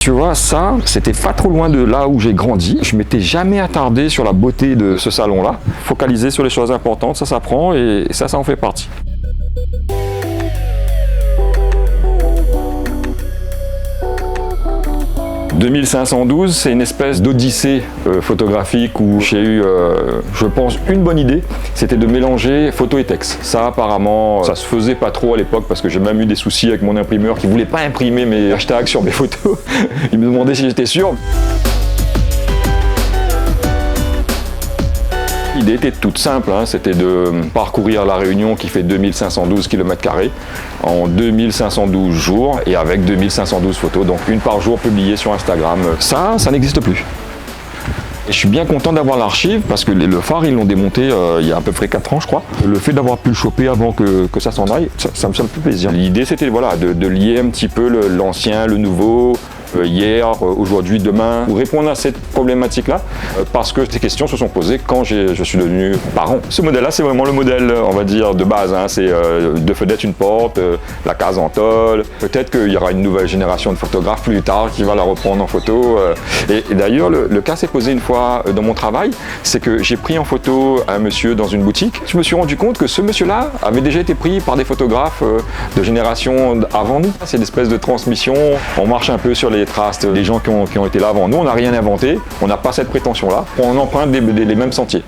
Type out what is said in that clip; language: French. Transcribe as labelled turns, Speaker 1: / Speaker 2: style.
Speaker 1: Tu vois, ça, c'était pas trop loin de là où j'ai grandi. Je m'étais jamais attardé sur la beauté de ce salon-là. Focaliser sur les choses importantes, ça s'apprend et ça en fait partie. « 2512 », c'est une espèce d'odyssée photographique où j'ai eu, je pense, une bonne idée. C'était de mélanger photo et texte. Ça, apparemment, ça se faisait pas trop à l'époque parce que j'ai même eu des soucis avec mon imprimeur qui voulait pas imprimer mes hashtags sur mes photos. Il me demandait si j'étais sûr. L'idée était toute simple, hein, c'était de parcourir la Réunion qui fait 2512 km² en 2512 jours et avec 2512 photos, donc une par jour publiée sur Instagram. Ça n'existe plus. Et je suis bien content d'avoir l'archive parce que le phare, ils l'ont démonté il y a à peu près 4 ans, je crois. Le fait d'avoir pu le choper avant que ça s'en aille, ça me fait plaisir. L'idée, c'était voilà, de lier un petit peu l'ancien, le nouveau, hier, aujourd'hui, demain, pour répondre à cette problématique-là, parce que ces questions se sont posées quand je suis devenu parent. Ce modèle-là, c'est vraiment le modèle, on va dire, de base. Hein. C'est 2 fenêtres, une porte, la case en tôle. Peut-être qu'il y aura une nouvelle génération de photographes plus tard qui va la reprendre en photo. Et d'ailleurs, le cas s'est posé une fois dans mon travail, c'est que j'ai pris en photo un monsieur dans une boutique. Je me suis rendu compte que ce monsieur-là avait déjà été pris par des photographes de génération avant nous. C'est une espèce de transmission. On marche un peu sur les traces des gens qui ont été là avant nous, on n'a rien inventé, on n'a pas cette prétention-là, on emprunte les mêmes sentiers.